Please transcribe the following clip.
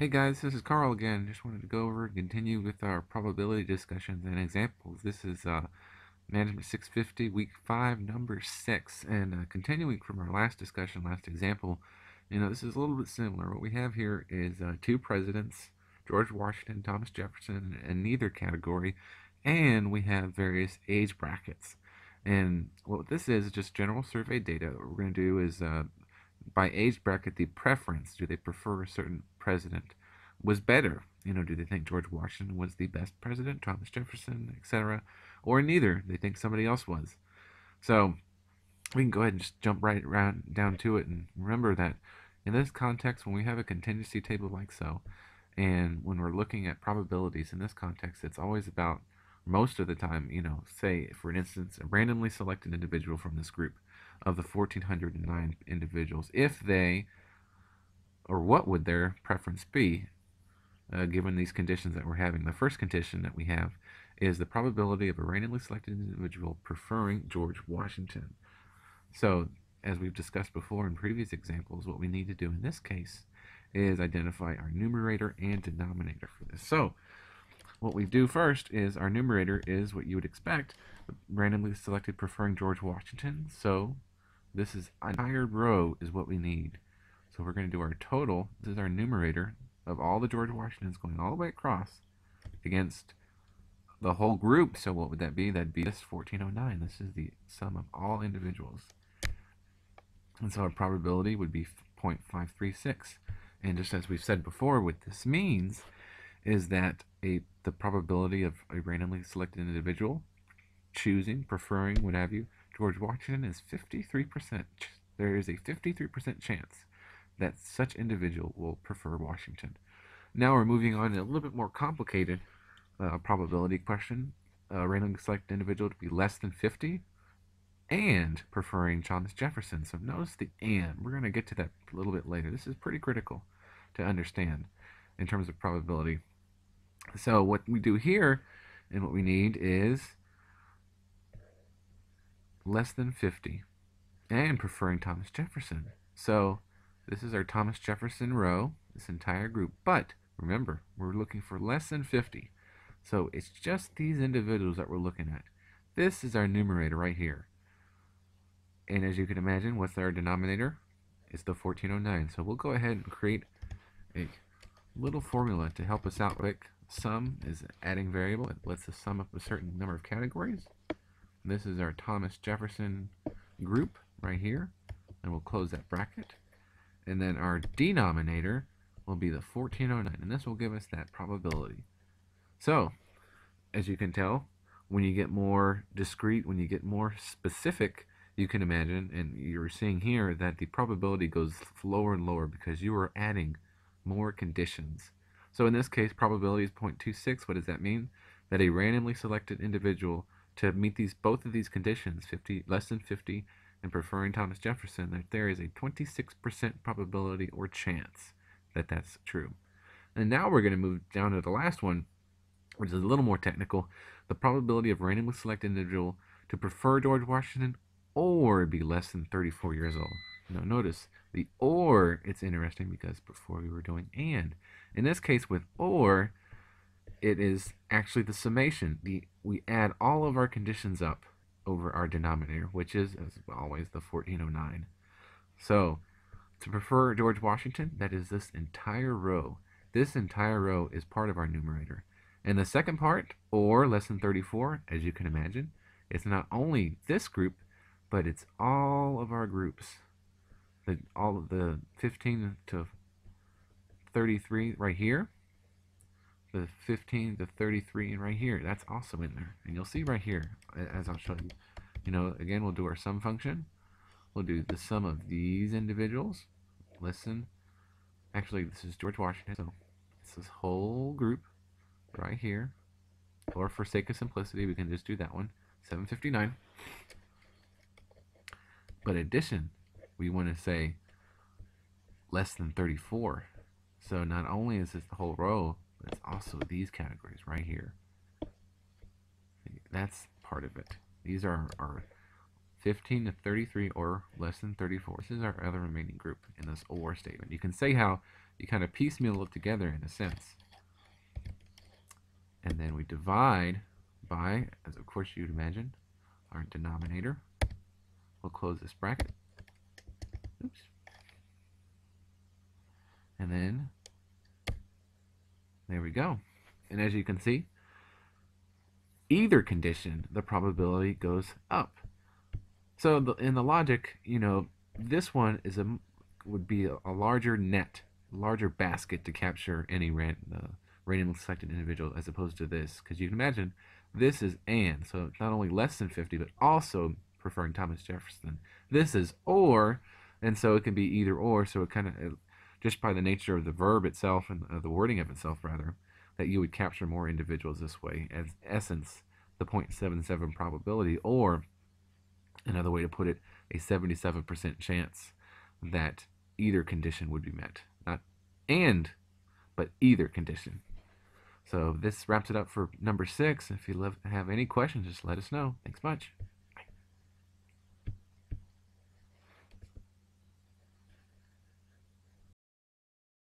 Hey guys, this is Carl again. Just wanted to go over and continue with our probability discussions and examples. This is Management 650, Week 5, Number 6. And continuing from our last discussion, last example, this is a little bit similar. What we have here is two presidents, George Washington, Thomas Jefferson, in neither category, and we have various age brackets. And what this is just general survey data. What we're going to do is by age bracket the preference. Do they prefer a certain president was better? Do they think George Washington was the best president, Thomas Jefferson, etc., or neither? They think somebody else was. So we can go ahead and just jump right around down to it, and remember that in this context, when we have a contingency table like so, and when we're looking at probabilities in this context, it's always about, most of the time, say, for instance, a randomly selected individual from this group of the 1,409 individuals, if they, or what would their preference be given these conditions that we're having. The first condition that we have is the probability of a randomly selected individual preferring George Washington. So, as we've discussed before in previous examples, what we need to do in this case is identify our numerator and denominator for this. So, what we do first is our numerator is what you would expect, randomly selected preferring George Washington. So, this is entire row is what we need. So we're going to do our total. This is our numerator of all the George Washingtons going all the way across against the whole group. So what would that be? That'd be this 1409. This is the sum of all individuals. And so our probability would be 0.536. And just as we've said before, what this means is that the probability of a randomly selected individual choosing, preferring, what have you, George Washington is 53%. There is a 53% chance that such individual will prefer Washington. Now we're moving on to a little bit more complicated probability question. A randomly selected individual to be less than 50 and preferring Thomas Jefferson. So notice the and. We're going to get to that a little bit later. This is pretty critical to understand in terms of probability. So what we do here and what we need is less than 50 and preferring Thomas Jefferson. So this is our Thomas Jefferson row, this entire group. But remember, we're looking for less than 50. So it's just these individuals that we're looking at. This is our numerator right here. And as you can imagine, what's our denominator? It's the 1409. So we'll go ahead and create a little formula to help us out quick. Sum is an adding variable. It lets us sum up a certain number of categories. This is our Thomas Jefferson group right here. And we'll close that bracket. And then our denominator will be the 1409. And this will give us that probability. So, as you can tell, when you get more discrete, when you get more specific, you can imagine, and you're seeing here, that the probability goes lower and lower because you are adding more conditions. So in this case, probability is 0.26. What does that mean? That a randomly selected individual to meet both of these conditions, 50, less than 50, and preferring Thomas Jefferson, that there is a 26% probability or chance that that's true. And now we're going to move down to the last one, which is a little more technical. The probability of randomly selected individual to prefer George Washington or be less than 34 years old. Now notice the or, it's interesting because before we were doing and. In this case with or, it is actually the summation. We add all of our conditions up over our denominator, which is, as always, the 1409. So, to prefer George Washington, that is this entire row. This entire row is part of our numerator. And the second part, or less than 34, as you can imagine, it's not only this group, but it's all of our groups. All of the 15 to 33 right here, the 15 to 33 and right here, that's also in there. And you'll see right here, as I'll show you. Again, we'll do our sum function. We'll do the sum of these individuals. Listen, actually, this is George Washington, so it's this whole group right here. Or for sake of simplicity, we can just do that one, 759. But addition, we want to say less than 34. So not only is this the whole row, but it's also these categories right here. That's part of it. These are our 15 to 33 or less than 34. This is our other remaining group in this or statement. You can say how you kind of piecemeal it together in a sense. And then we divide by, as of course you'd imagine, our denominator. We'll close this bracket. Oops. And then there we go. And as you can see, either condition, the probability goes up. So in the logic, this one would be a larger net, larger basket to capture any randomly selected individual, as opposed to this, because you can imagine this is and, so it's not only less than 50, but also preferring Thomas Jefferson. This is or, and so it can be either or. So it kind of, just by the nature of the verb itself and the wording of itself, rather, that you would capture more individuals this way, as essence, the 0.77 probability, or another way to put it, a 77% chance that either condition would be met. Not and, but either condition. So this wraps it up for number 6. If you have any questions, just let us know. Thanks much.